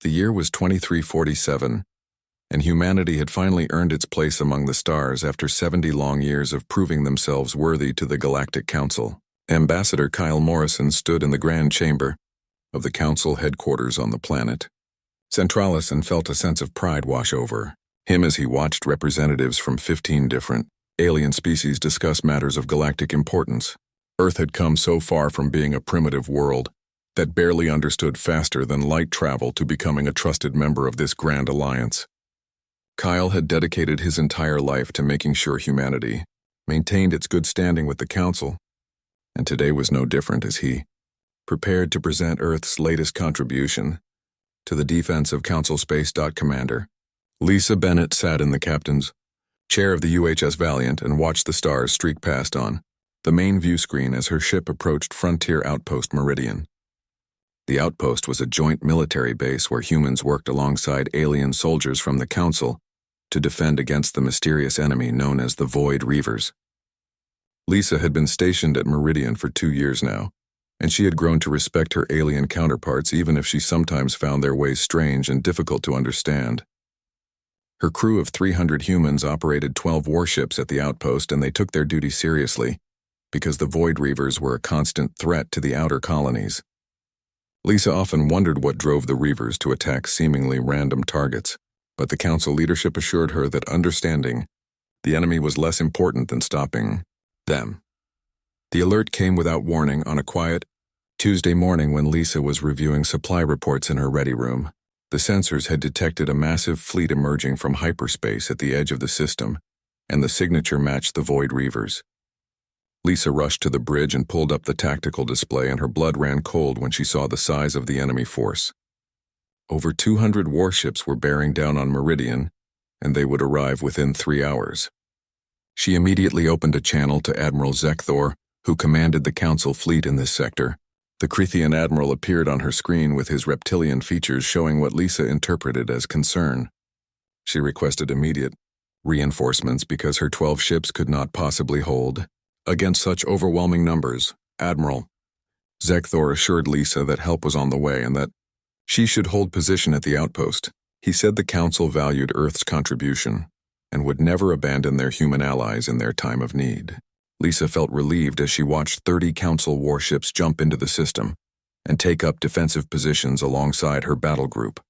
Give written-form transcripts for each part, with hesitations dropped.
The year was 2347, and humanity had finally earned its place among the stars after 70 long years of proving themselves worthy to the Galactic Council. Ambassador Kyle Morrison stood in the grand chamber of the Council headquarters on the planet Centralis and felt a sense of pride wash over him as he watched representatives from 15 different alien species discuss matters of galactic importance. Earth had come so far from being a primitive world that barely understood faster than light travel to becoming a trusted member of this grand alliance. Kyle had dedicated his entire life to making sure humanity maintained its good standing with the Council, and today was no different as he prepared to present Earth's latest contribution to the defense of Council Space. Commander Lisa Bennett sat in the captain's chair of the UHS Valiant and watched the stars streak past on the main view screen as her ship approached Frontier Outpost Meridian. The outpost was a joint military base where humans worked alongside alien soldiers from the Council to defend against the mysterious enemy known as the Void Reavers. Lisa had been stationed at Meridian for 2 years now, and she had grown to respect her alien counterparts even if she sometimes found their ways strange and difficult to understand. Her crew of 300 humans operated 12 warships at the outpost, and they took their duty seriously because the Void Reavers were a constant threat to the outer colonies. Lisa often wondered what drove the Reavers to attack seemingly random targets, but the Council leadership assured her that understanding the enemy was less important than stopping them. The alert came without warning on a quiet Tuesday morning when Lisa was reviewing supply reports in her ready room. The sensors had detected a massive fleet emerging from hyperspace at the edge of the system, and the signature matched the Void Reavers. Lisa rushed to the bridge and pulled up the tactical display, and her blood ran cold when she saw the size of the enemy force. Over 200 warships were bearing down on Meridian, and they would arrive within 3 hours. She immediately opened a channel to Admiral Zekthor, who commanded the Council fleet in this sector. The Krithian admiral appeared on her screen with his reptilian features showing what Lisa interpreted as concern. She requested immediate reinforcements because her 12 ships could not possibly hold against such overwhelming numbers. Admiral Zekthor assured Lisa that help was on the way and that she should hold position at the outpost. He said the Council valued Earth's contribution and would never abandon their human allies in their time of need. Lisa felt relieved as she watched 30 Council warships jump into the system and take up defensive positions alongside her battle group.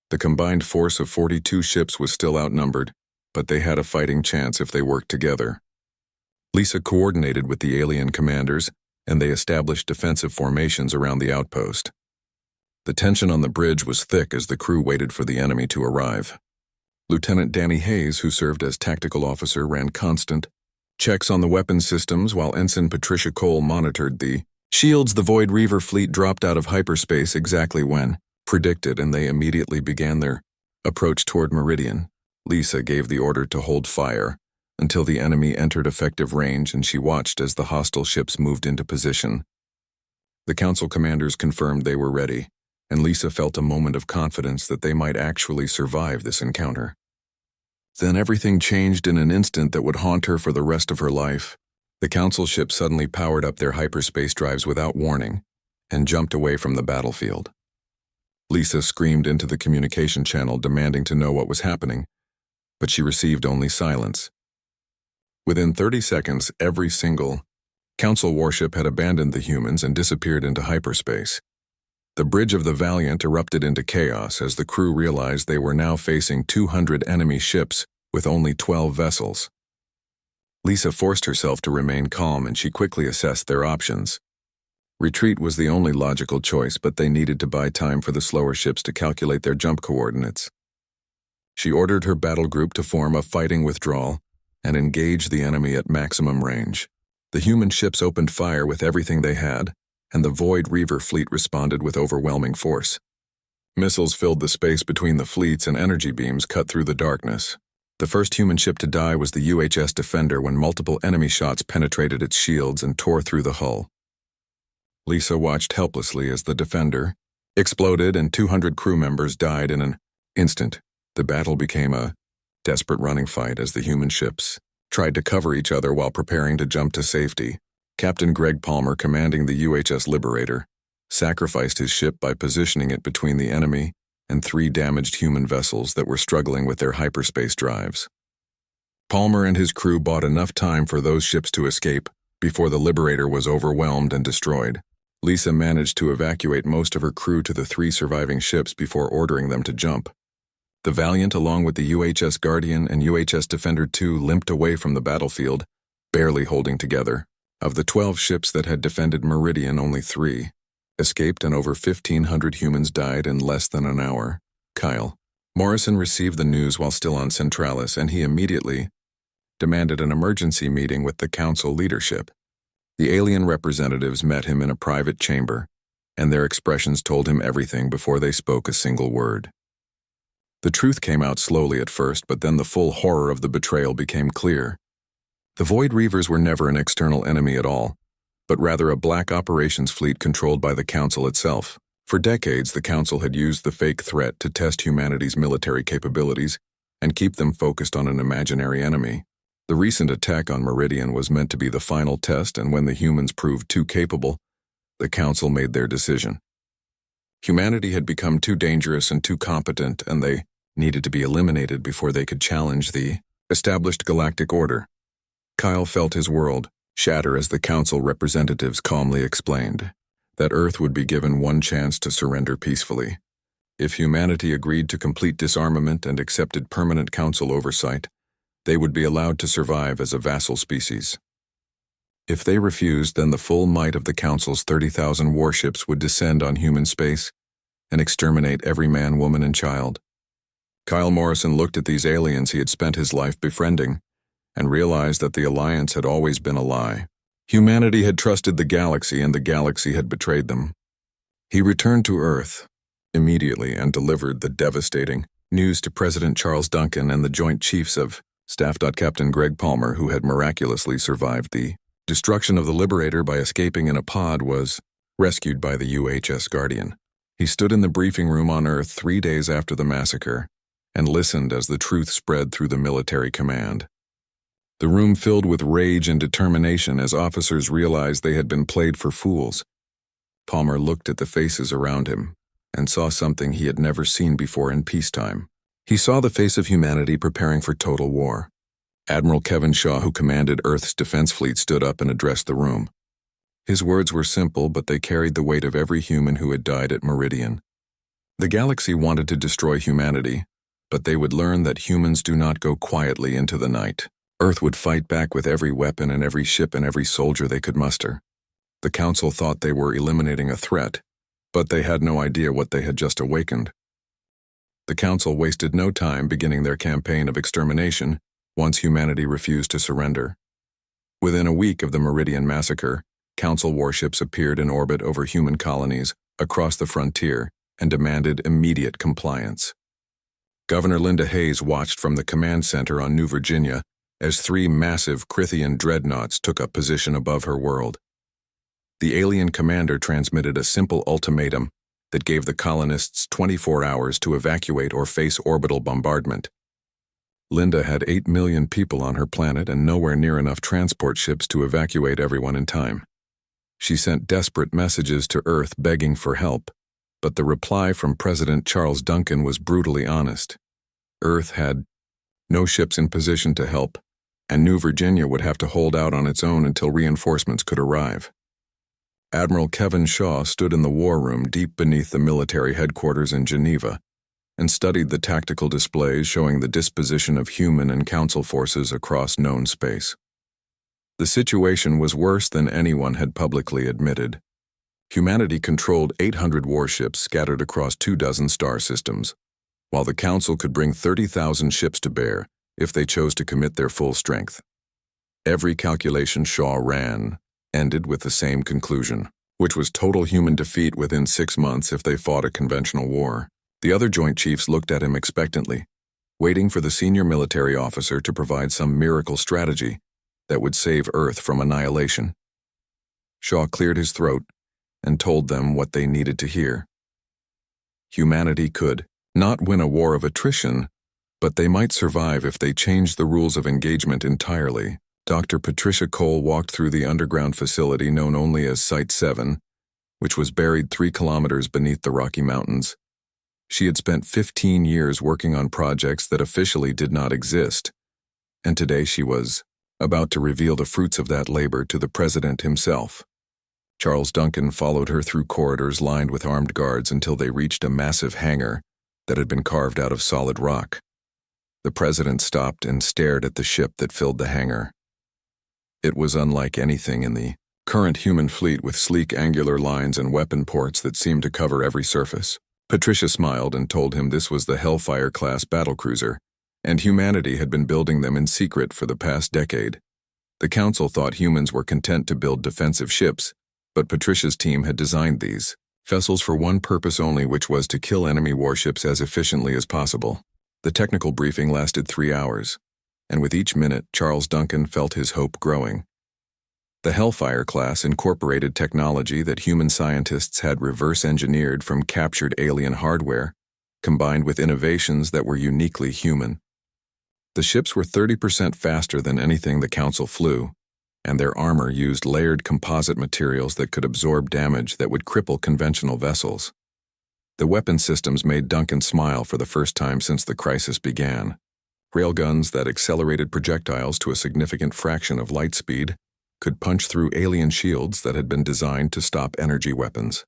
The combined force of 42 ships was still outnumbered, but they had a fighting chance if they worked together. Lisa coordinated with the alien commanders, and they established defensive formations around the outpost. The tension on the bridge was thick as the crew waited for the enemy to arrive. Lieutenant Danny Hayes, who served as tactical officer, ran constant checks on the weapons systems while Ensign Patricia Cole monitored the shields. The Void Reaver fleet dropped out of hyperspace exactly when predicted, and they immediately began their approach toward Meridian. Lisa gave the order to hold fire until the enemy entered effective range, and she watched as the hostile ships moved into position. The Council commanders confirmed they were ready, and Lisa felt a moment of confidence that they might actually survive this encounter. Then everything changed in an instant that would haunt her for the rest of her life. The Council ships suddenly powered up their hyperspace drives without warning and jumped away from the battlefield. Lisa screamed into the communication channel demanding to know what was happening, but she received only silence. Within 30 seconds, every single Council warship had abandoned the humans and disappeared into hyperspace. The bridge of the Valiant erupted into chaos as the crew realized they were now facing 200 enemy ships with only 12 vessels. Lisa forced herself to remain calm, and she quickly assessed their options. Retreat was the only logical choice, but they needed to buy time for the slower ships to calculate their jump coordinates. She ordered her battle group to form a fighting withdrawal and engage the enemy at maximum range. The human ships opened fire with everything they had, and the Void Reaver fleet responded with overwhelming force. Missiles filled the space between the fleets, and energy beams cut through the darkness. The first human ship to die was the UHS Defender when multiple enemy shots penetrated its shields and tore through the hull. Lisa watched helplessly as the Defender exploded and 200 crew members died in an instant. The battle became a desperate running fight as the human ships tried to cover each other while preparing to jump to safety. Captain Greg Palmer, commanding the UHS Liberator, sacrificed his ship by positioning it between the enemy and 3 damaged human vessels that were struggling with their hyperspace drives. Palmer and his crew bought enough time for those ships to escape before the Liberator was overwhelmed and destroyed. Lisa managed to evacuate most of her crew to the 3 surviving ships before ordering them to jump. The Valiant, along with the UHS Guardian and UHS Defender II, limped away from the battlefield, barely holding together. Of the 12 ships that had defended Meridian, only 3 escaped, and over 1,500 humans died in less than an hour. Kyle Morrison received the news while still on Centralis, and he immediately demanded an emergency meeting with the Council leadership. The alien representatives met him in a private chamber, and their expressions told him everything before they spoke a single word. The truth came out slowly at first, but then the full horror of the betrayal became clear. The Void Reavers were never an external enemy at all, but rather a black operations fleet controlled by the Council itself. For decades, the Council had used the fake threat to test humanity's military capabilities and keep them focused on an imaginary enemy. The recent attack on Meridian was meant to be the final test, and when the humans proved too capable, the Council made their decision. Humanity had become too dangerous and too competent, and they needed to be eliminated before they could challenge the established galactic order. Kyle felt his world shatter as the Council representatives calmly explained that Earth would be given one chance to surrender peacefully. If humanity agreed to complete disarmament and accepted permanent Council oversight, they would be allowed to survive as a vassal species. If they refused, then the full might of the Council's 30,000 warships would descend on human space and exterminate every man, woman, and child. Kyle Morrison looked at these aliens he had spent his life befriending and realized that the alliance had always been a lie. Humanity had trusted the galaxy, and the galaxy had betrayed them. He returned to Earth immediately and delivered the devastating news to President Charles Duncan and the Joint Chiefs of Staff. Captain Greg Palmer, who had miraculously survived the destruction of the Liberator by escaping in a pod, was rescued by the UHS Guardian. He stood in the briefing room on Earth 3 days after the massacre and listened as the truth spread through the military command. The room filled with rage and determination as officers realized they had been played for fools. Palmer looked at the faces around him and saw something he had never seen before in peacetime. He saw the face of humanity preparing for total war. Admiral Kevin Shaw, who commanded Earth's defense fleet, stood up and addressed the room. His words were simple, but they carried the weight of every human who had died at Meridian. The galaxy wanted to destroy humanity, but they would learn that humans do not go quietly into the night. Earth would fight back with every weapon and every ship and every soldier they could muster. The Council thought they were eliminating a threat, but they had no idea what they had just awakened. The Council wasted no time beginning their campaign of extermination once humanity refused to surrender. Within a week of the Meridian massacre, Council warships appeared in orbit over human colonies across the frontier and demanded immediate compliance. Governor Linda Hayes watched from the command center on New Virginia as 3 massive Crithian dreadnoughts took up position above her world. The alien commander transmitted a simple ultimatum that gave the colonists 24 hours to evacuate or face orbital bombardment. Linda had 8 million people on her planet and nowhere near enough transport ships to evacuate everyone in time. She sent desperate messages to Earth begging for help, but the reply from President Charles Duncan was brutally honest. Earth had no ships in position to help, and New Virginia would have to hold out on its own until reinforcements could arrive. Admiral Kevin Shaw stood in the war room deep beneath the military headquarters in Geneva and studied the tactical displays showing the disposition of human and Council forces across known space. The situation was worse than anyone had publicly admitted. Humanity controlled 800 warships scattered across 24 star systems, while the Council could bring 30,000 ships to bear if they chose to commit their full strength. Every calculation Shaw ran ended with the same conclusion, which was total human defeat within 6 months if they fought a conventional war. The other Joint Chiefs looked at him expectantly, waiting for the senior military officer to provide some miracle strategy that would save Earth from annihilation. Shaw cleared his throat and told them what they needed to hear. Humanity could not win a war of attrition, but they might survive if they changed the rules of engagement entirely. Dr. Patricia Cole walked through the underground facility known only as Site 7, which was buried 3 kilometers beneath the Rocky Mountains. She had spent 15 years working on projects that officially did not exist, and today she was about to reveal the fruits of that labor to the president himself. Charles Duncan followed her through corridors lined with armed guards until they reached a massive hangar that had been carved out of solid rock. The president stopped and stared at the ship that filled the hangar. It was unlike anything in the current human fleet, with sleek angular lines and weapon ports that seemed to cover every surface. Patricia smiled and told him this was the Hellfire-class battlecruiser, and humanity had been building them in secret for the past decade. The Council thought humans were content to build defensive ships, but Patricia's team had designed these vessels for one purpose only, which was to kill enemy warships as efficiently as possible. The technical briefing lasted 3 hours, and with each minute, Charles Duncan felt his hope growing. The Hellfire class incorporated technology that human scientists had reverse-engineered from captured alien hardware, combined with innovations that were uniquely human. The ships were 30% faster than anything the Council flew, and their armor used layered composite materials that could absorb damage that would cripple conventional vessels. The weapon systems made Duncan smile for the first time since the crisis began. Railguns that accelerated projectiles to a significant fraction of light speed could punch through alien shields that had been designed to stop energy weapons.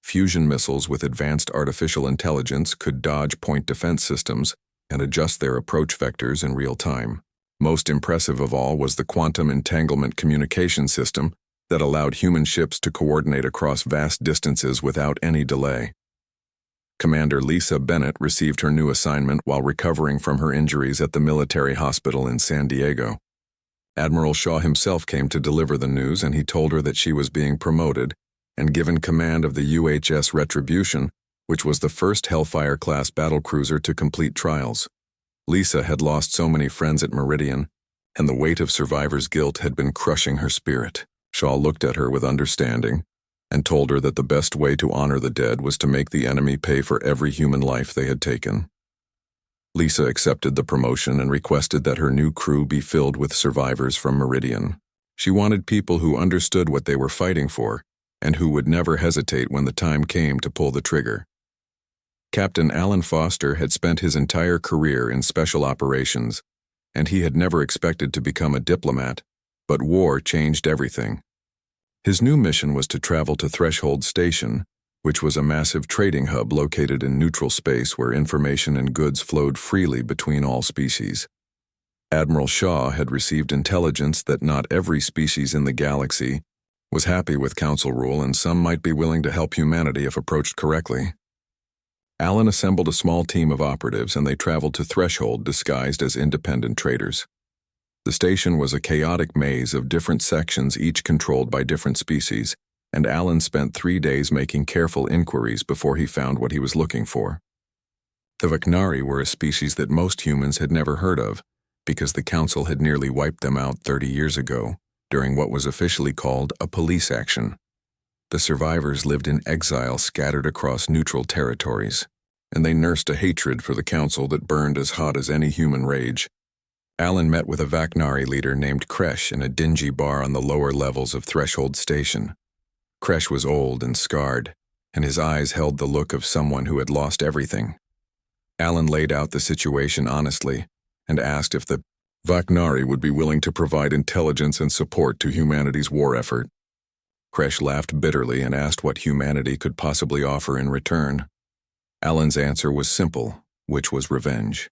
Fusion missiles with advanced artificial intelligence could dodge point defense systems and adjust their approach vectors in real time. Most impressive of all was the quantum entanglement communication system that allowed human ships to coordinate across vast distances without any delay. Commander Lisa Bennett received her new assignment while recovering from her injuries at the military hospital in San Diego. Admiral Shaw himself came to deliver the news, and he told her that she was being promoted and given command of the UHS Retribution, which was the first Hellfire-class battlecruiser to complete trials. Lisa had lost so many friends at Meridian, and the weight of survivor's guilt had been crushing her spirit. Shaw looked at her with understanding and told her that the best way to honor the dead was to make the enemy pay for every human life they had taken. Lisa accepted the promotion and requested that her new crew be filled with survivors from Meridian. She wanted people who understood what they were fighting for and who would never hesitate when the time came to pull the trigger. Captain Alan Foster had spent his entire career in special operations, and he had never expected to become a diplomat, but war changed everything. His new mission was to travel to Threshold Station, which was a massive trading hub located in neutral space where information and goods flowed freely between all species. Admiral Shaw had received intelligence that not every species in the galaxy was happy with Council rule, and some might be willing to help humanity if approached correctly. Alan assembled a small team of operatives, and they traveled to Threshold disguised as independent traders. The station was a chaotic maze of different sections, each controlled by different species, and Alan spent 3 days making careful inquiries before he found what he was looking for. The Vaknari were a species that most humans had never heard of, because the Council had nearly wiped them out 30 years ago, during what was officially called a police action. The survivors lived in exile scattered across neutral territories, and they nursed a hatred for the Council that burned as hot as any human rage. Alan met with a Vaknari leader named Kresh in a dingy bar on the lower levels of Threshold Station. Kresh was old and scarred, and his eyes held the look of someone who had lost everything. Alan laid out the situation honestly and asked if the Vaknari would be willing to provide intelligence and support to humanity's war effort. Kresh laughed bitterly and asked what humanity could possibly offer in return. Alan's answer was simple, which was revenge.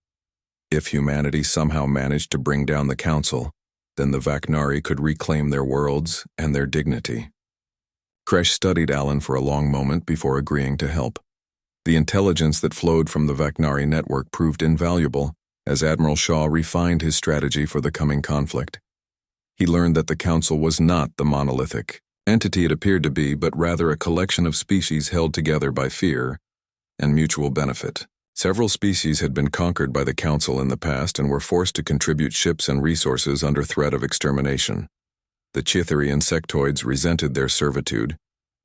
If humanity somehow managed to bring down the Council, then the Vaknari could reclaim their worlds and their dignity. Kresh studied Alan for a long moment before agreeing to help. The intelligence that flowed from the Vaknari network proved invaluable as Admiral Shaw refined his strategy for the coming conflict. He learned that the Council was not the monolithic entity it appeared to be, but rather a collection of species held together by fear and mutual benefit. Several species had been conquered by the Council in the past and were forced to contribute ships and resources under threat of extermination. The Chitherian sectoids resented their servitude,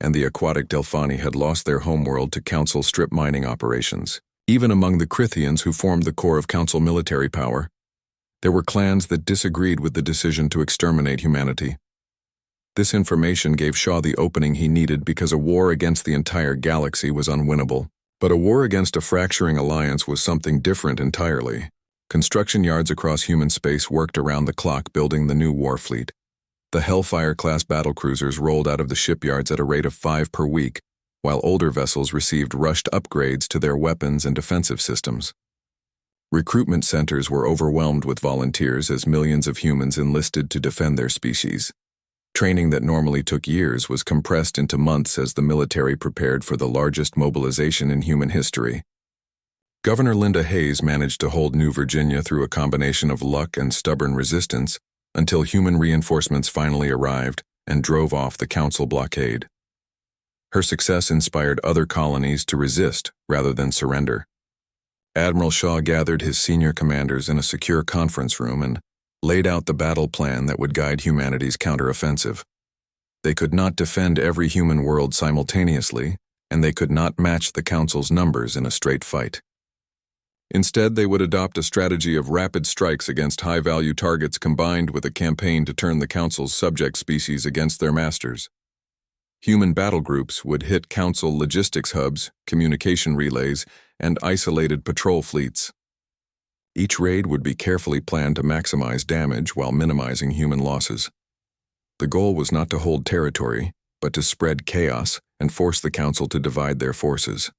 and the aquatic Delphani had lost their homeworld to Council strip mining operations. Even among the Crithians, who formed the core of Council military power, there were clans that disagreed with the decision to exterminate humanity. This information gave Shaw the opening he needed because a war against the entire galaxy was unwinnable. But a war against a fracturing alliance was something different entirely. Construction yards across human space worked around the clock building the new Warfleet. The Hellfire-class battlecruisers rolled out of the shipyards at a rate of 5 per week, while older vessels received rushed upgrades to their weapons and defensive systems. Recruitment centers were overwhelmed with volunteers as millions of humans enlisted to defend their species. Training that normally took years was compressed into months as the military prepared for the largest mobilization in human history. Governor Linda Hayes managed to hold New Virginia through a combination of luck and stubborn resistance until human reinforcements finally arrived and drove off the Council blockade. Her success inspired other colonies to resist rather than surrender. Admiral Shaw gathered his senior commanders in a secure conference room and laid out the battle plan that would guide humanity's counteroffensive. They could not defend every human world simultaneously, and they could not match the Council's numbers in a straight fight. Instead, they would adopt a strategy of rapid strikes against high-value targets combined with a campaign to turn the Council's subject species against their masters. Human battle groups would hit Council logistics hubs, communication relays, and isolated patrol fleets. Each raid would be carefully planned to maximize damage while minimizing human losses. The goal was not to hold territory, but to spread chaos and force the Council to divide their forces.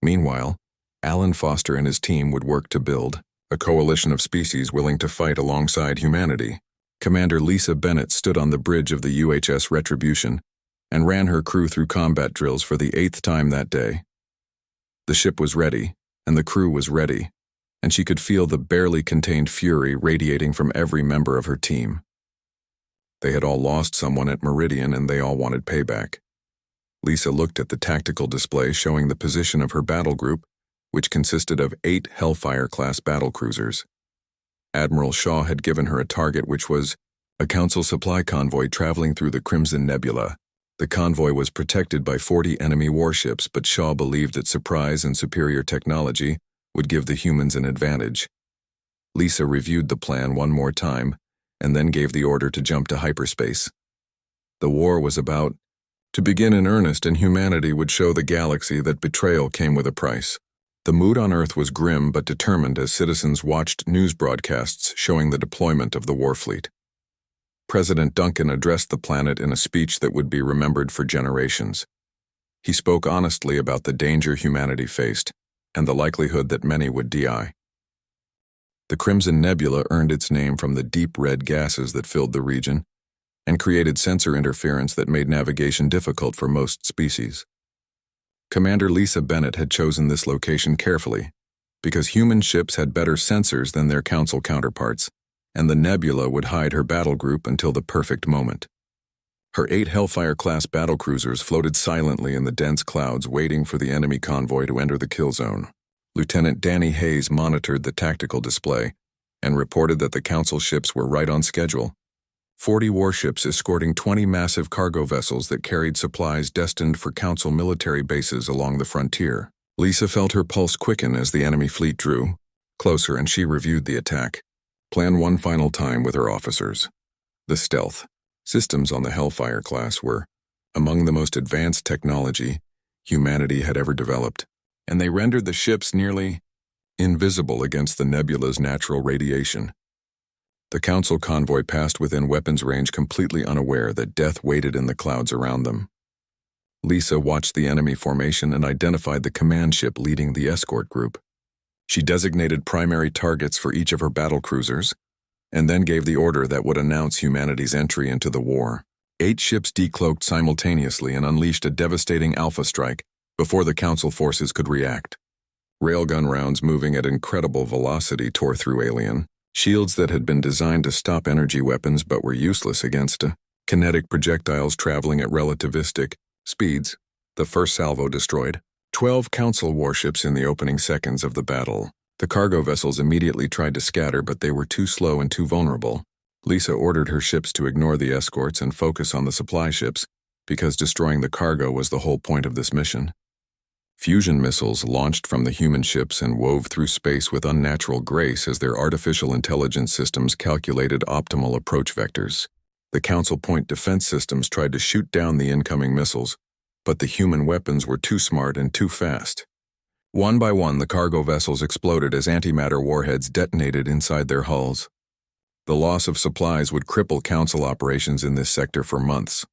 Meanwhile, Alan Foster and his team would work to build a coalition of species willing to fight alongside humanity. Commander Lisa Bennett stood on the bridge of the UHS Retribution and ran her crew through combat drills for the 8th time that day. The ship was ready, and the crew was ready, and she could feel the barely contained fury radiating from every member of her team. They had all lost someone at Meridian, and they all wanted payback. Lisa looked at the tactical display showing the position of her battle group, which consisted of 8 Hellfire-class battlecruisers. Admiral Shaw had given her a target which was a Council supply convoy traveling through the Crimson Nebula. The convoy was protected by 40 enemy warships, but Shaw believed that surprise and superior technology would give the humans an advantage. Lisa reviewed the plan one more time, and then gave the order to jump to hyperspace. The war was about to begin in earnest, and humanity would show the galaxy that betrayal came with a price. The mood on Earth was grim but determined as citizens watched news broadcasts showing the deployment of the Warfleet. President Duncan addressed the planet in a speech that would be remembered for generations. He spoke honestly about the danger humanity faced and the likelihood that many would die. The Crimson Nebula earned its name from the deep red gases that filled the region and created sensor interference that made navigation difficult for most species. Commander Lisa Bennett had chosen this location carefully because human ships had better sensors than their Council counterparts, and the nebula would hide her battle group until the perfect moment. Her 8 Hellfire-class battlecruisers floated silently in the dense clouds waiting for the enemy convoy to enter the kill zone. Lieutenant Danny Hayes monitored the tactical display and reported that the Council ships were right on schedule. 40 warships escorting 20 massive cargo vessels that carried supplies destined for Council military bases along the frontier. Lisa felt her pulse quicken as the enemy fleet drew closer, and she reviewed the attack. Planned one final time with her officers. The stealth systems on the Hellfire class were among the most advanced technology humanity had ever developed, and they rendered the ships nearly invisible against the nebula's natural radiation. The Council convoy passed within weapons range completely unaware that death waited in the clouds around them. Lisa watched the enemy formation and identified the command ship leading the escort group. She designated primary targets for each of her battlecruisers, and then gave the order that would announce humanity's entry into the war. 8 ships decloaked simultaneously and unleashed a devastating alpha strike before the Council forces could react. Railgun rounds moving at incredible velocity tore through alien shields that had been designed to stop energy weapons but were useless against kinetic projectiles traveling at relativistic speeds. The first salvo destroyed 12 Council warships in the opening seconds of the battle. The cargo vessels immediately tried to scatter, but they were too slow and too vulnerable. Lisa ordered her ships to ignore the escorts and focus on the supply ships, because destroying the cargo was the whole point of this mission. Fusion missiles launched from the human ships and wove through space with unnatural grace as their artificial intelligence systems calculated optimal approach vectors. The Council point defense systems tried to shoot down the incoming missiles, but the human weapons were too smart and too fast. One by one, the cargo vessels exploded as antimatter warheads detonated inside their hulls. The loss of supplies would cripple Council operations in this sector for months.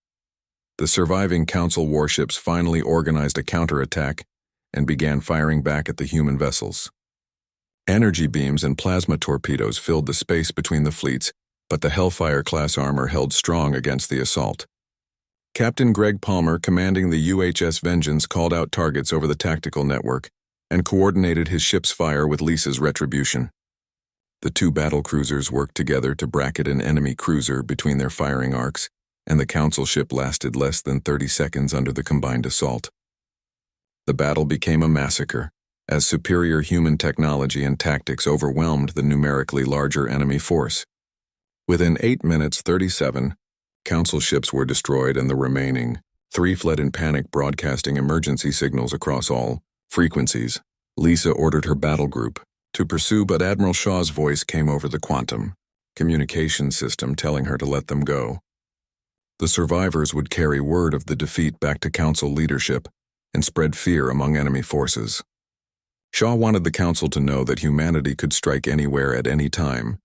The surviving Council warships finally organized a counterattack and began firing back at the human vessels. Energy beams and plasma torpedoes filled the space between the fleets, but the Hellfire-class armor held strong against the assault. Captain Greg Palmer, commanding the UHS Vengeance, called out targets over the tactical network and coordinated his ship's fire with Lisa's Retribution. The two battlecruisers worked together to bracket an enemy cruiser between their firing arcs, and the Council ship lasted less than 30 seconds under the combined assault. The battle became a massacre, as superior human technology and tactics overwhelmed the numerically larger enemy force. Within 8 minutes 37, Council ships were destroyed and the remaining 3 fled in panic, broadcasting emergency signals across all frequencies. Lisa ordered her battle group to pursue, but Admiral Shaw's voice came over the quantum communication system telling her to let them go. The survivors would carry word of the defeat back to Council leadership and spread fear among enemy forces. Shaw wanted the Council to know that humanity could strike anywhere at any time,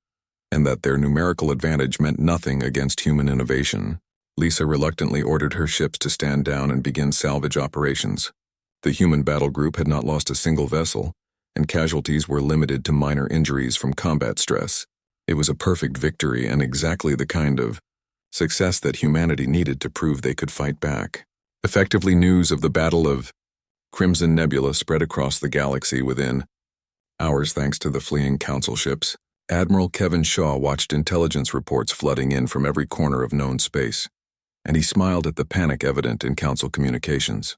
and that their numerical advantage meant nothing against human innovation. Lisa reluctantly ordered her ships to stand down and begin salvage operations. The human battle group had not lost a single vessel, and casualties were limited to minor injuries from combat stress. It was a perfect victory and exactly the kind of success that humanity needed to prove they could fight back. Effectively, news of the Battle of Crimson Nebula spread across the galaxy within hours thanks to the fleeing Council ships. Admiral Kevin Shaw watched intelligence reports flooding in from every corner of known space, and he smiled at the panic evident in Council communications.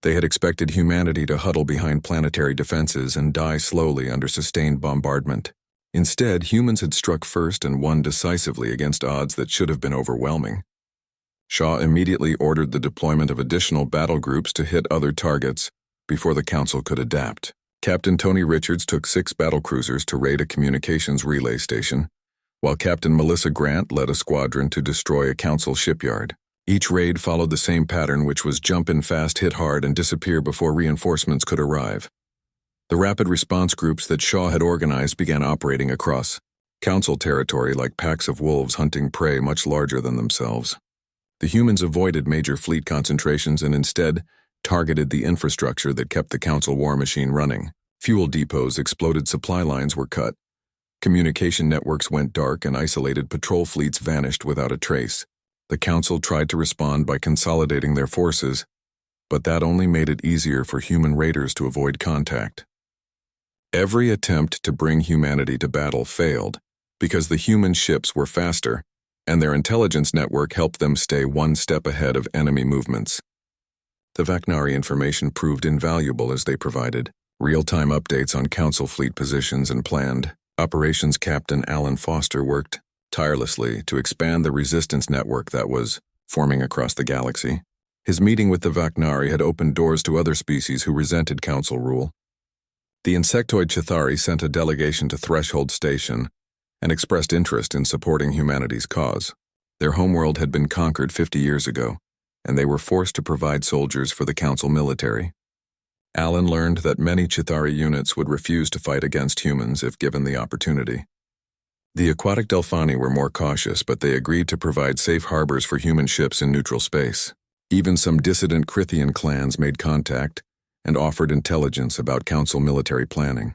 They had expected humanity to huddle behind planetary defenses and die slowly under sustained bombardment. Instead, humans had struck first and won decisively against odds that should have been overwhelming. Shaw immediately ordered the deployment of additional battle groups to hit other targets before the Council could adapt. Captain Tony Richards took 6 battlecruisers to raid a communications relay station, while Captain Melissa Grant led a squadron to destroy a Council shipyard. Each raid followed the same pattern, which was jump in fast, hit hard, and disappear before reinforcements could arrive. The rapid response groups that Shaw had organized began operating across Council territory like packs of wolves hunting prey much larger than themselves. The humans avoided major fleet concentrations and instead targeted the infrastructure that kept the Council war machine running. Fuel depots exploded, supply lines were cut, communication networks went dark, and isolated patrol fleets vanished without a trace. The Council tried to respond by consolidating their forces, but that only made it easier for human raiders to avoid contact. Every attempt to bring humanity to battle failed because the human ships were faster, and their intelligence network helped them stay one step ahead of enemy movements. The Vaknari information proved invaluable as they provided real-time updates on Council fleet positions and planned operations. Captain Alan Foster worked tirelessly to expand the resistance network that was forming across the galaxy. His meeting with the Vaknari had opened doors to other species who resented Council rule. The insectoid Chithari sent a delegation to Threshold Station and expressed interest in supporting humanity's cause. Their homeworld had been conquered 50 years ago, and they were forced to provide soldiers for the Council military. Alan learned that many Chithari units would refuse to fight against humans if given the opportunity. The aquatic Delphani were more cautious, but they agreed to provide safe harbors for human ships in neutral space. Even some dissident Crithian clans made contact and offered intelligence about Council military planning.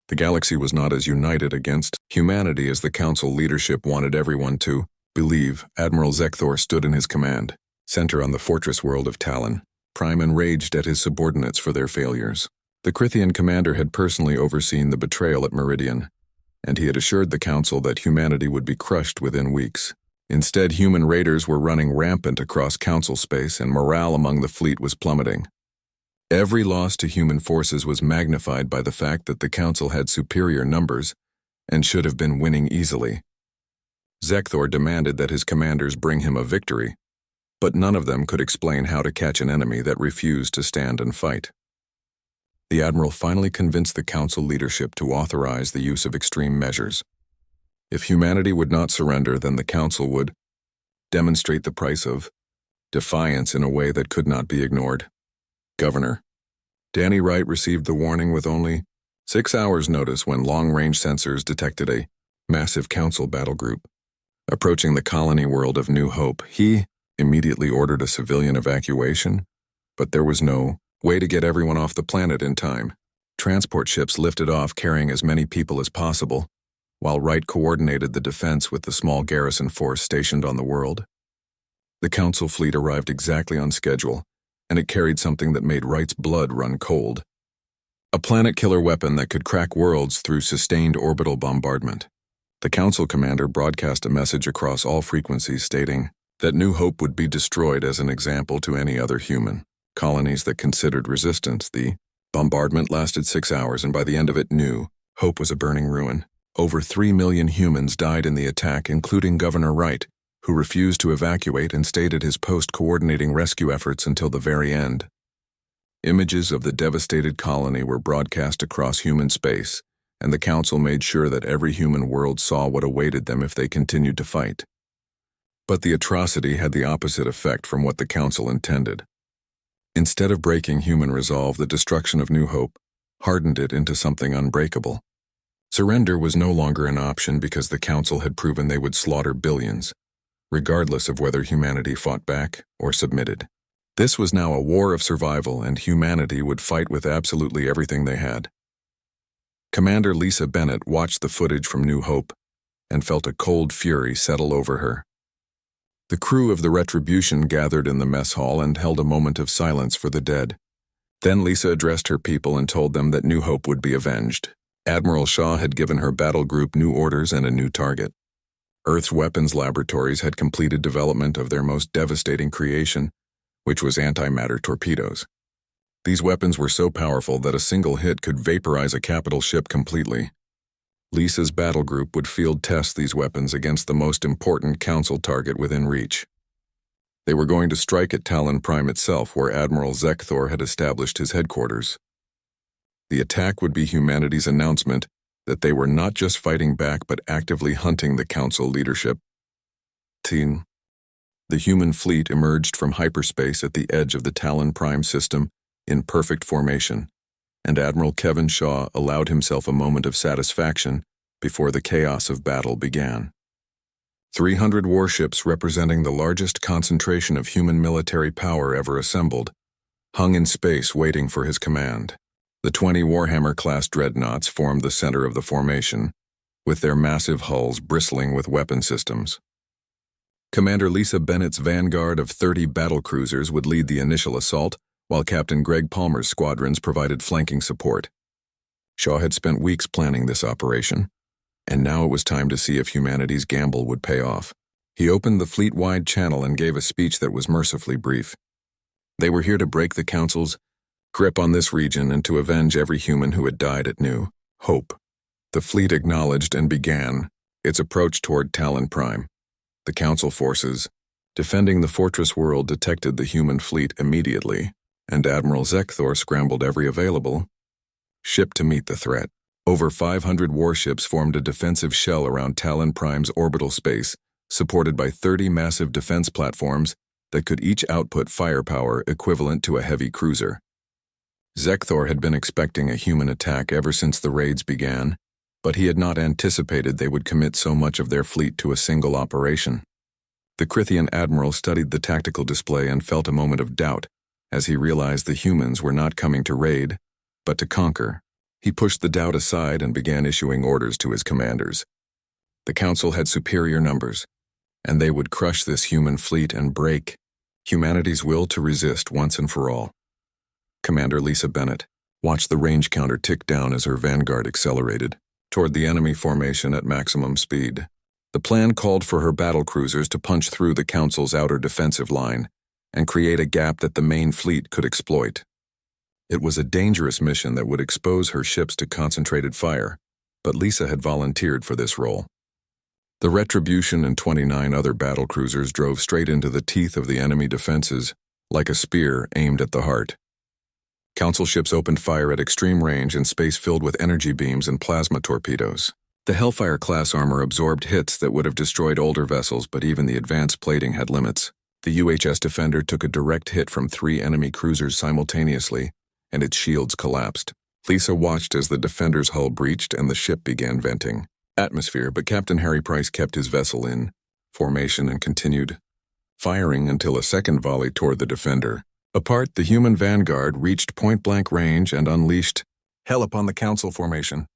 The galaxy was not as united against humanity as the Council leadership wanted everyone to believe. Admiral Zekthor stood in his command center on the fortress world of Talon, prime, enraged at his subordinates for their failures. The Crithian commander had personally overseen the betrayal at Meridian, and he had assured the Council that humanity would be crushed within weeks. Instead, human raiders were running rampant across Council space, and morale among the fleet was plummeting. Every loss to human forces was magnified by the fact that the Council had superior numbers and should have been winning easily. Zekthor demanded that his commanders bring him a victory, but none of them could explain how to catch an enemy that refused to stand and fight. The Admiral finally convinced the Council leadership to authorize the use of extreme measures. If humanity would not surrender, then the Council would demonstrate the price of defiance in a way that could not be ignored. Governor, Danny Wright received the warning with only 6 hours' notice when long-range sensors detected a massive council battle group approaching the colony world of New Hope. He immediately ordered a civilian evacuation, but there was no way to get everyone off the planet in time. Transport ships lifted off carrying as many people as possible, while Wright coordinated the defense with the small garrison force stationed on the world. The Council fleet arrived exactly on schedule, and it carried something that made Wright's blood run cold. A planet-killer weapon that could crack worlds through sustained orbital bombardment. The Council commander broadcast a message across all frequencies stating that New Hope would be destroyed as an example to any other human colonies that considered resistance. The bombardment lasted 6 hours, and by the end of it, New Hope was a burning ruin. Over 3 million humans died in the attack, including Governor Wright, who refused to evacuate and stayed at his post coordinating rescue efforts until the very end. Images of the devastated colony were broadcast across human space, and the Council made sure that every human world saw what awaited them if they continued to fight. But the atrocity had the opposite effect from what the Council intended. Instead of breaking human resolve, the destruction of New Hope hardened it into something unbreakable. Surrender was no longer an option because the Council had proven they would slaughter billions, regardless of whether humanity fought back or submitted. This was now a war of survival, and humanity would fight with absolutely everything they had. Commander Lisa Bennett watched the footage from New Hope and felt a cold fury settle over her. The crew of the Retribution gathered in the mess hall and held a moment of silence for the dead. Then Lisa addressed her people and told them that New Hope would be avenged. Admiral Shaw had given her battle group new orders and a new target. Earth's weapons laboratories had completed development of their most devastating creation, which was antimatter torpedoes. These weapons were so powerful that a single hit could vaporize a capital ship completely. Lisa's battle group would field test these weapons against the most important Council target within reach. They were going to strike at Talon Prime itself, where Admiral Zekthor had established his headquarters. The attack would be humanity's announcement that they were not just fighting back but actively hunting the Council leadership. The human fleet emerged from hyperspace at the edge of the Talon Prime system in perfect formation, and Admiral Kevin Shaw allowed himself a moment of satisfaction before the chaos of battle began. 300 warships, representing the largest concentration of human military power ever assembled, hung in space waiting for his command. The 20 Warhammer-class dreadnoughts formed the center of the formation, with their massive hulls bristling with weapon systems. Commander Lisa Bennett's vanguard of 30 battlecruisers would lead the initial assault, while Captain Greg Palmer's squadrons provided flanking support. Shaw had spent weeks planning this operation, and now it was time to see if humanity's gamble would pay off. He opened the fleet-wide channel and gave a speech that was mercifully brief. They were here to break the Council's grip on this region and to avenge every human who had died at New Hope. The fleet acknowledged and began its approach toward Talon Prime. The Council forces, defending the fortress world, detected the human fleet immediately, and Admiral Zekthor scrambled every available ship to meet the threat. Over 500 warships formed a defensive shell around Talon Prime's orbital space, supported by 30 massive defense platforms that could each output firepower equivalent to a heavy cruiser. Zekthor had been expecting a human attack ever since the raids began, but he had not anticipated they would commit so much of their fleet to a single operation. The Krithian admiral studied the tactical display and felt a moment of doubt as he realized the humans were not coming to raid, but to conquer. He pushed the doubt aside and began issuing orders to his commanders. The Council had superior numbers, and they would crush this human fleet and break humanity's will to resist once and for all. Commander Lisa Bennett watched the range counter tick down as her vanguard accelerated toward the enemy formation at maximum speed. The plan called for her battlecruisers to punch through the Council's outer defensive line and create a gap that the main fleet could exploit. It was a dangerous mission that would expose her ships to concentrated fire, but Lisa had volunteered for this role. The Retribution and 29 other battlecruisers drove straight into the teeth of the enemy defenses, like a spear aimed at the heart. Council ships opened fire at extreme range in space filled with energy beams and plasma torpedoes. The Hellfire-class armor absorbed hits that would have destroyed older vessels, but even the advanced plating had limits. The UHS Defender took a direct hit from 3 enemy cruisers simultaneously and its shields collapsed. Lisa watched as the defender's hull breached and the ship began venting atmosphere, but Captain Harry Price kept his vessel in formation and continued firing until a second volley tore the defender apart. The human vanguard reached point-blank range and unleashed hell upon the Council formation.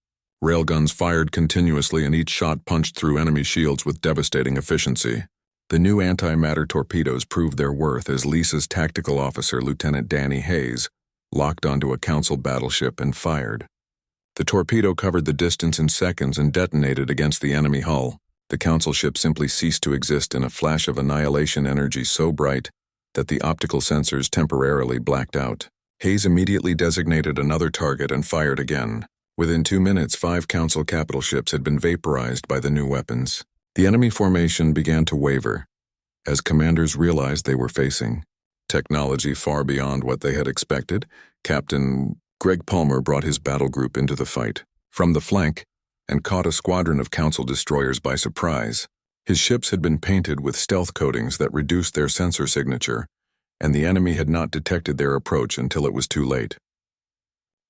Railguns fired continuously, and each shot punched through enemy shields with devastating efficiency. The new antimatter torpedoes proved their worth as Lisa's tactical officer, Lieutenant Danny Hayes, locked onto a Council battleship and fired. The torpedo covered the distance in seconds and detonated against the enemy hull. The Council ship simply ceased to exist in a flash of annihilation energy so bright that the optical sensors temporarily blacked out. Hayes immediately designated another target and fired again. Within 2 minutes, 5 Council capital ships had been vaporized by the new weapons. The enemy formation began to waver as commanders realized they were facing technology far beyond what they had expected. Captain Greg Palmer brought his battle group into the fight from the flank and caught a squadron of Council destroyers by surprise. His ships had been painted with stealth coatings that reduced their sensor signature, and the enemy had not detected their approach until it was too late.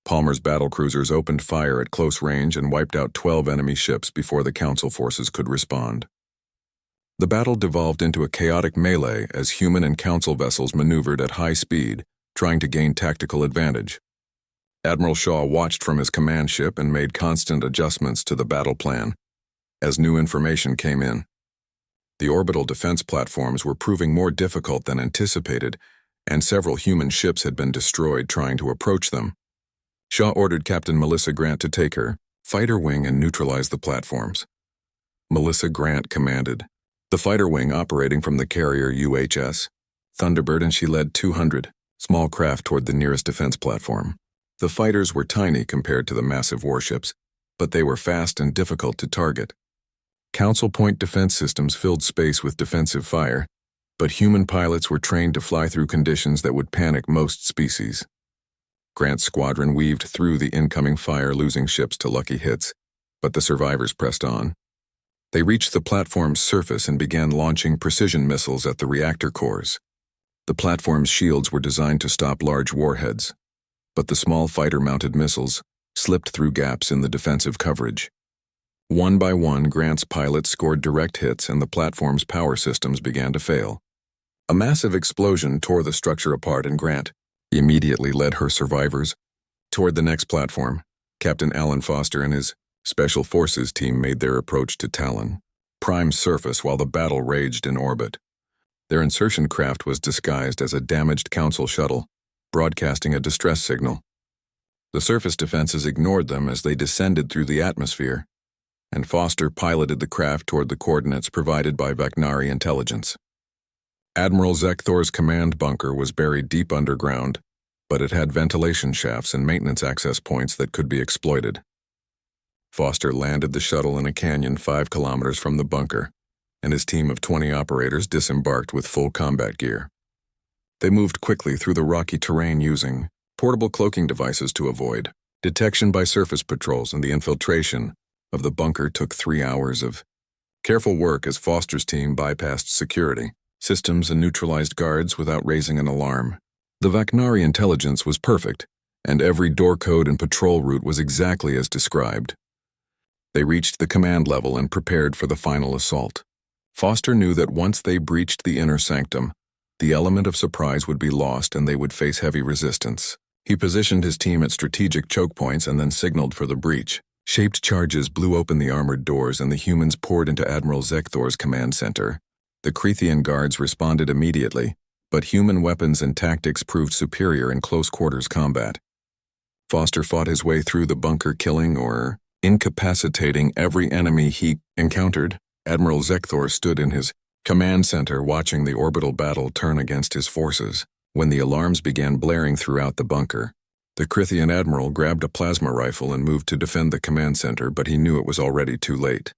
Palmer's battlecruisers opened fire at close range and wiped out 12 enemy ships before the Council forces could respond. The battle devolved into a chaotic melee as human and Council vessels maneuvered at high speed, trying to gain tactical advantage. Admiral Shaw watched from his command ship and made constant adjustments to the battle plan as new information came in. The orbital defense platforms were proving more difficult than anticipated, and several human ships had been destroyed trying to approach them. Shaw ordered Captain Melissa Grant to take her fighter wing and neutralize the platforms. Melissa Grant commanded the fighter wing operating from the carrier UHS Thunderbird, and she led 200 small craft toward the nearest defense platform. The fighters were tiny compared to the massive warships, but they were fast and difficult to target. Council point defense systems filled space with defensive fire, but human pilots were trained to fly through conditions that would panic most species. Grant's squadron weaved through the incoming fire, losing ships to lucky hits, but the survivors pressed on. They reached the platform's surface and began launching precision missiles at the reactor cores. The platform's shields were designed to stop large warheads, but the small fighter-mounted missiles slipped through gaps in the defensive coverage. One by one, Grant's pilots scored direct hits and the platform's power systems began to fail. A massive explosion tore the structure apart, and Grant immediately led her survivors toward the next platform. Captain Alan Foster and his Special Forces team made their approach to Talon Prime's surface while the battle raged in orbit. Their insertion craft was disguised as a damaged Council shuttle, broadcasting a distress signal. The surface defenses ignored them as they descended through the atmosphere, and Foster piloted the craft toward the coordinates provided by Vecnari intelligence. Admiral Zekthor's command bunker was buried deep underground, but it had ventilation shafts and maintenance access points that could be exploited. Foster landed the shuttle in a canyon 5 kilometers from the bunker, and his team of 20 operators disembarked with full combat gear. They moved quickly through the rocky terrain using portable cloaking devices to avoid detection by surface patrols, and the infiltration of the bunker took 3 hours of careful work as Foster's team bypassed security systems and neutralized guards without raising an alarm. The Vecnari intelligence was perfect, and every door code and patrol route was exactly as described. They reached the command level and prepared for the final assault. Foster knew that once they breached the inner sanctum, the element of surprise would be lost and they would face heavy resistance. He positioned his team at strategic choke points and then signaled for the breach. Shaped charges blew open the armored doors and the humans poured into Admiral Zekthor's command center. The Crethean guards responded immediately, but human weapons and tactics proved superior in close-quarters combat. Foster fought his way through the bunker, killing or incapacitating every enemy he encountered. Admiral Zekthor stood in his command center watching the orbital battle turn against his forces. When the alarms began blaring throughout the bunker, the Crethean admiral grabbed a plasma rifle and moved to defend the command center, but he knew it was already too late.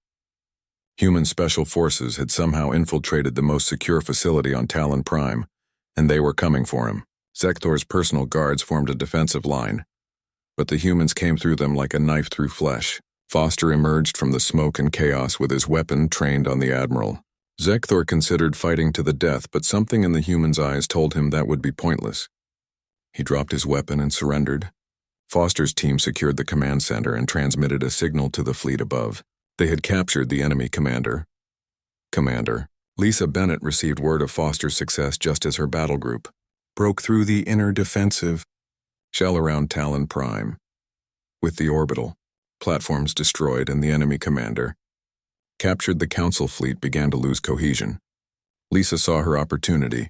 Human special forces had somehow infiltrated the most secure facility on Talon Prime, and they were coming for him. Zekthor's personal guards formed a defensive line, but the humans came through them like a knife through flesh. Foster emerged from the smoke and chaos with his weapon trained on the admiral. Zekthor considered fighting to the death, but something in the human's eyes told him that would be pointless. He dropped his weapon and surrendered. Foster's team secured the command center and transmitted a signal to the fleet above. They had captured the enemy commander. Commander, Lisa Bennett received word of Foster's success just as her battle group broke through the inner defensive shell around Talon Prime. With the orbital platforms destroyed and the enemy commander captured, the Council fleet began to lose cohesion. Lisa saw her opportunity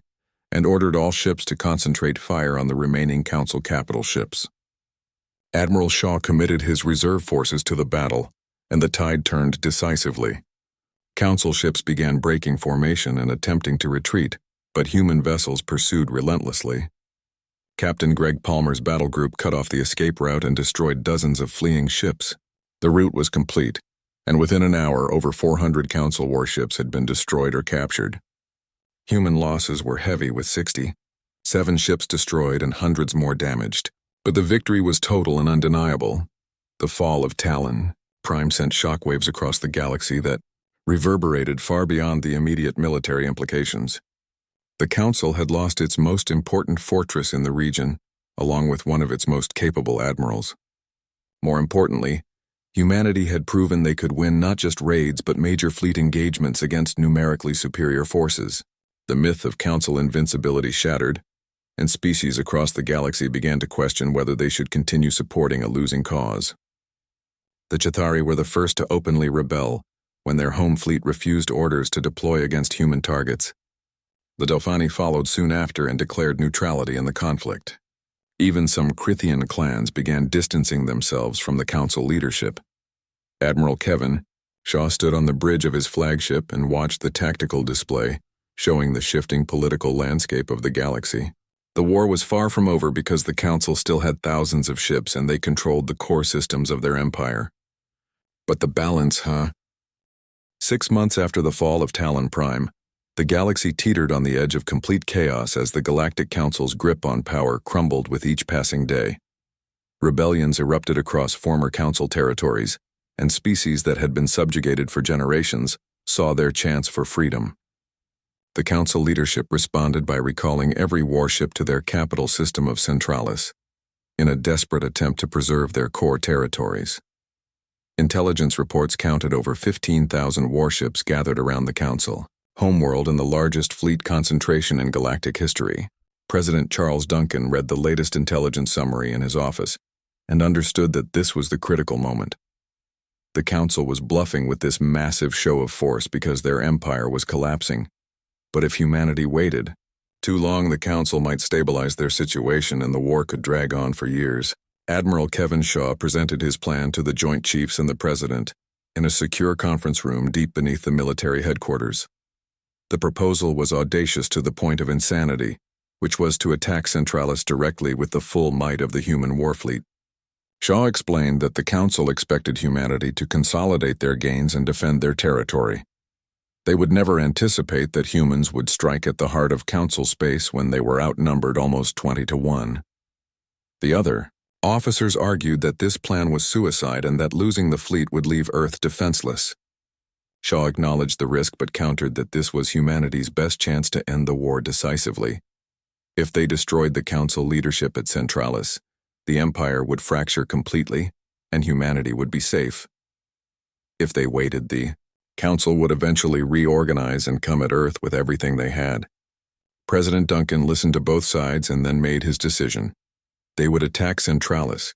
and ordered all ships to concentrate fire on the remaining Council capital ships. Admiral Shaw committed his reserve forces to the battle, and the tide turned decisively. Council ships began breaking formation and attempting to retreat, but human vessels pursued relentlessly. Captain Greg Palmer's battle group cut off the escape route and destroyed dozens of fleeing ships. The route was complete, and within an hour over 400 Council warships had been destroyed or captured. Human losses were heavy, with 67 ships destroyed and hundreds more damaged. But the victory was total and undeniable. The fall of Talon Prime sent shockwaves across the galaxy that reverberated far beyond the immediate military implications. The Council had lost its most important fortress in the region, along with one of its most capable admirals. More importantly, humanity had proven they could win not just raids but major fleet engagements against numerically superior forces. The myth of Council invincibility shattered, and species across the galaxy began to question whether they should continue supporting a losing cause. The Chitauri were the first to openly rebel when their home fleet refused orders to deploy against human targets. The Delphani followed soon after and declared neutrality in the conflict. Even some Crithian clans began distancing themselves from the Council leadership. Admiral Kevin Shaw stood on the bridge of his flagship and watched the tactical display, showing the shifting political landscape of the galaxy. The war was far from over because the Council still had thousands of ships and they controlled the core systems of their empire. But the balance, 6 months after the fall of Talon Prime, the galaxy teetered on the edge of complete chaos as the Galactic Council's grip on power crumbled with each passing day. Rebellions erupted across former Council territories, and species that had been subjugated for generations saw their chance for freedom. The Council leadership responded by recalling every warship to their capital system of Centralis, in a desperate attempt to preserve their core territories. Intelligence reports counted over 15,000 warships gathered around the Council, homeworld and the largest fleet concentration in galactic history. President Charles Duncan read the latest intelligence summary in his office and understood that this was the critical moment. The Council was bluffing with this massive show of force because their empire was collapsing. But if humanity waited too long, the Council might stabilize their situation and the war could drag on for years. Admiral Kevin Shaw presented his plan to the Joint Chiefs and the President in a secure conference room deep beneath the military headquarters. The proposal was audacious to the point of insanity, which was to attack Centralis directly with the full might of the human Warfleet. Shaw explained that the Council expected humanity to consolidate their gains and defend their territory. They would never anticipate that humans would strike at the heart of Council space when they were outnumbered almost 20-1. The other officers argued that this plan was suicide and that losing the fleet would leave Earth defenseless. Shaw acknowledged the risk but countered that this was humanity's best chance to end the war decisively. If they destroyed the Council leadership at Centralis, the Empire would fracture completely and humanity would be safe. If they waited, the Council would eventually reorganize and come at Earth with everything they had. President Duncan listened to both sides and then made his decision. They would attack Centralis.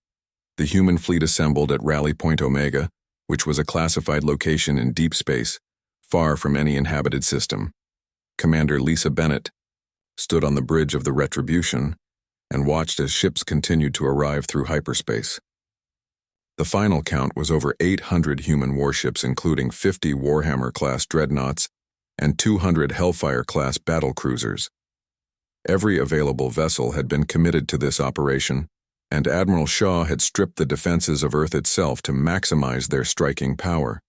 The human fleet assembled at Rally Point Omega, which was a classified location in deep space, far from any inhabited system. Commander Lisa Bennett stood on the bridge of the Retribution and watched as ships continued to arrive through hyperspace. The final count was over 800 human warships, including 50 Warhammer-class dreadnoughts and 200 Hellfire-class battlecruisers. Every available vessel had been committed to this operation, and Admiral Shaw had stripped the defenses of Earth itself to maximize their striking power.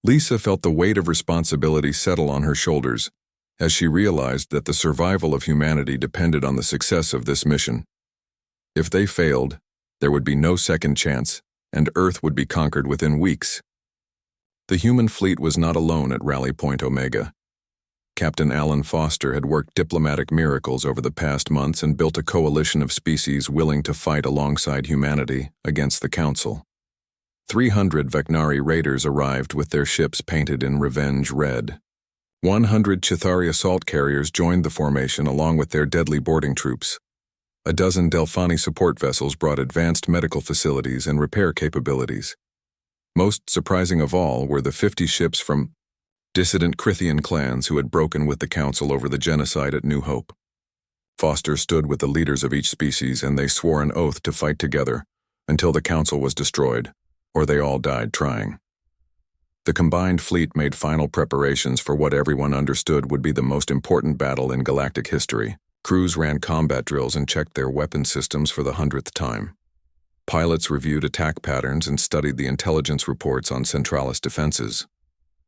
Lisa felt the weight of responsibility settle on her shoulders as she realized that the survival of humanity depended on the success of this mission. If they failed, there would be no second chance, and Earth would be conquered within weeks. The human fleet was not alone at Rally Point Omega. Captain Alan Foster had worked diplomatic miracles over the past months and built a coalition of species willing to fight alongside humanity against the Council. 300 Vecnari raiders arrived with their ships painted in revenge red. 100 Chithari assault carriers joined the formation along with their deadly boarding troops. A dozen Delphani support vessels brought advanced medical facilities and repair capabilities. Most surprising of all were the 50 ships from dissident Crithian clans who had broken with the Council over the genocide at New Hope. Foster stood with the leaders of each species and they swore an oath to fight together until the Council was destroyed, or they all died trying. The combined fleet made final preparations for what everyone understood would be the most important battle in galactic history. Crews ran combat drills and checked their weapon systems for the 100th time. Pilots reviewed attack patterns and studied the intelligence reports on Centralis defenses.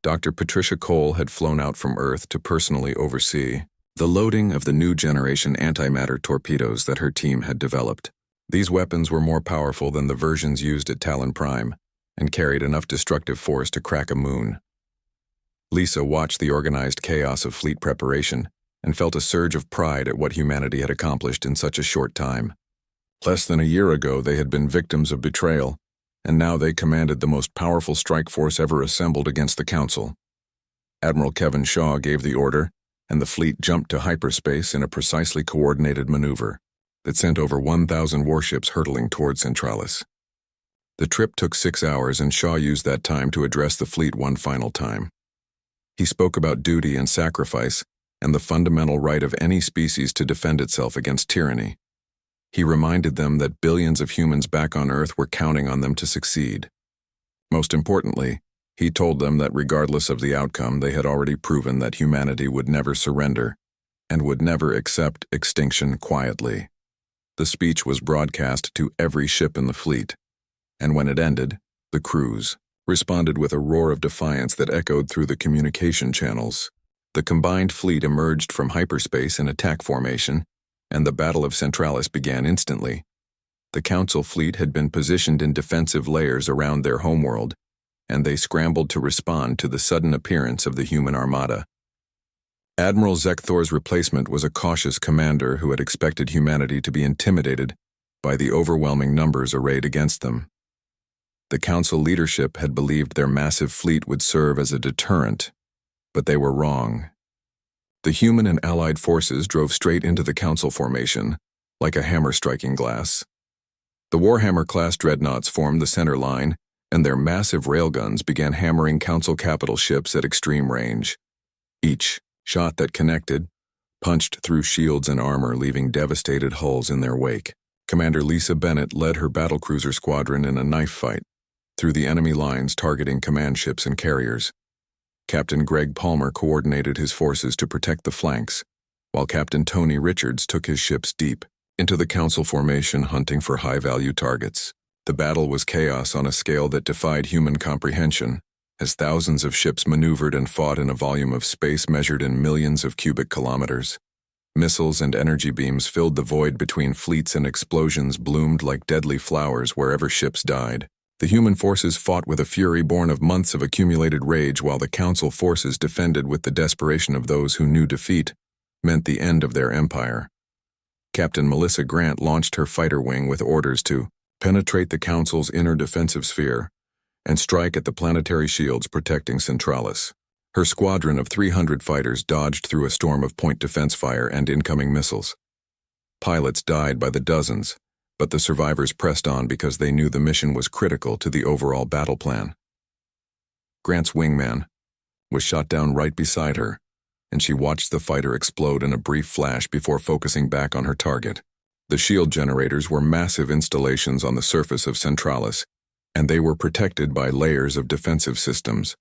Dr. Patricia Cole had flown out from Earth to personally oversee the loading of the new generation antimatter torpedoes that her team had developed. These weapons were more powerful than the versions used at Talon Prime and carried enough destructive force to crack a moon. Lisa watched the organized chaos of fleet preparation and felt a surge of pride at what humanity had accomplished in such a short time. Less than a year ago, they had been victims of betrayal, and now they commanded the most powerful strike force ever assembled against the Council. Admiral Kevin Shaw gave the order, and the fleet jumped to hyperspace in a precisely coordinated maneuver that sent over 1,000 warships hurtling toward Centralis. The trip took 6 hours, and Shaw used that time to address the fleet one final time. He spoke about duty and sacrifice and the fundamental right of any species to defend itself against tyranny. He reminded them that billions of humans back on Earth were counting on them to succeed. Most importantly, he told them that regardless of the outcome, they had already proven that humanity would never surrender and would never accept extinction quietly. The speech was broadcast to every ship in the fleet, and when it ended, the crews responded with a roar of defiance that echoed through the communication channels. The combined fleet emerged from hyperspace in attack formation, and the Battle of Centralis began instantly. The Council fleet had been positioned in defensive layers around their homeworld, and they scrambled to respond to the sudden appearance of the human armada. Admiral Zekthor's replacement was a cautious commander who had expected humanity to be intimidated by the overwhelming numbers arrayed against them. The Council leadership had believed their massive fleet would serve as a deterrent, but they were wrong. The human and allied forces drove straight into the Council formation, like a hammer striking glass. The Warhammer-class dreadnoughts formed the center line, and their massive railguns began hammering Council capital ships at extreme range. Each shot that connected punched through shields and armor, leaving devastated hulls in their wake. Commander Lisa Bennett led her battlecruiser squadron in a knife fight through the enemy lines, targeting command ships and carriers. Captain Greg Palmer coordinated his forces to protect the flanks, while Captain Tony Richards took his ships deep into the Council formation, hunting for high-value targets. The battle was chaos on a scale that defied human comprehension, as thousands of ships maneuvered and fought in a volume of space measured in millions of cubic kilometers. Missiles and energy beams filled the void between fleets, and explosions bloomed like deadly flowers wherever ships died. The human forces fought with a fury born of months of accumulated rage, while the Council forces defended with the desperation of those who knew defeat meant the end of their empire. Captain Melissa Grant launched her fighter wing with orders to penetrate the Council's inner defensive sphere and strike at the planetary shields protecting Centralis. Her squadron of 300 fighters dodged through a storm of point defense fire and incoming missiles. Pilots died by the dozens, but the survivors pressed on because they knew the mission was critical to the overall battle plan. Grant's wingman was shot down right beside her, and she watched the fighter explode in a brief flash before focusing back on her target. The shield generators were massive installations on the surface of Centralis, and they were protected by layers of defensive systems.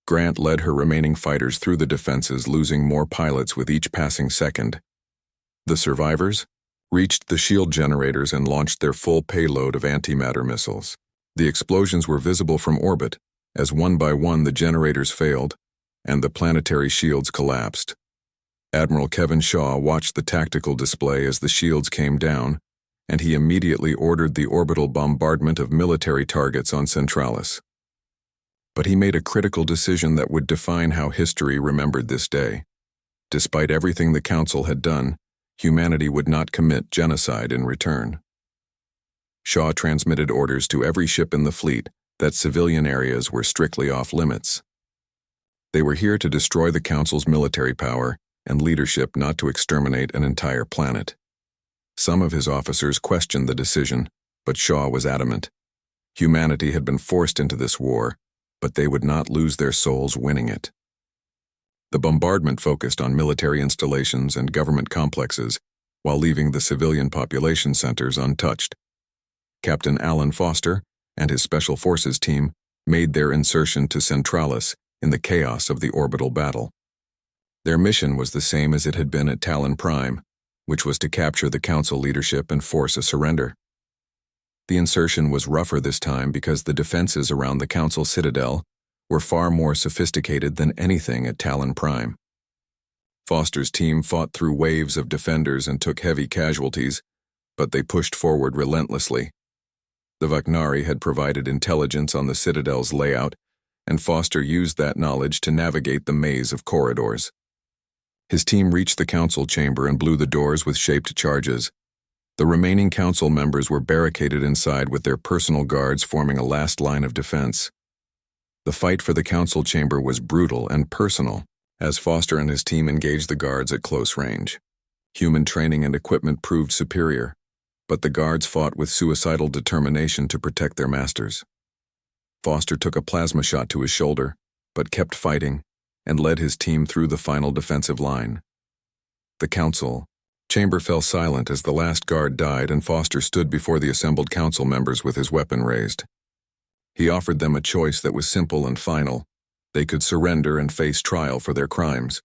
Grant led her remaining fighters through the defenses, losing more pilots with each passing second. The survivors reached the shield generators and launched their full payload of antimatter missiles. The explosions were visible from orbit, as one by one the generators failed, and the planetary shields collapsed. Admiral Kevin Shaw watched the tactical display as the shields came down, and he immediately ordered the orbital bombardment of military targets on Centralis. But he made a critical decision that would define how history remembered this day. Despite everything the Council had done, humanity would not commit genocide in return. Shaw transmitted orders to every ship in the fleet that civilian areas were strictly off-limits. They were here to destroy the Council's military power and leadership, not to exterminate an entire planet. Some of his officers questioned the decision, but Shaw was adamant. Humanity had been forced into this war, but they would not lose their souls winning it. The bombardment focused on military installations and government complexes, while leaving the civilian population centers untouched. Captain Alan Foster and his Special Forces team made their insertion to Centralis in the chaos of the orbital battle. Their mission was the same as it had been at Talon Prime, which was to capture the Council leadership and force a surrender. The insertion was rougher this time because the defenses around the Council citadel were far more sophisticated than anything at Talon Prime. Foster's team fought through waves of defenders and took heavy casualties, but they pushed forward relentlessly. The Vaknari had provided intelligence on the citadel's layout, and Foster used that knowledge to navigate the maze of corridors. His team reached the Council chamber and blew the doors with shaped charges. The remaining Council members were barricaded inside with their personal guards forming a last line of defense. The fight for the Council chamber was brutal and personal, as Foster and his team engaged the guards at close range. Human training and equipment proved superior, but the guards fought with suicidal determination to protect their masters. Foster took a plasma shot to his shoulder, but kept fighting and led his team through the final defensive line. The Council chamber fell silent as the last guard died, and Foster stood before the assembled Council members with his weapon raised. He offered them a choice that was simple and final. They could surrender and face trial for their crimes,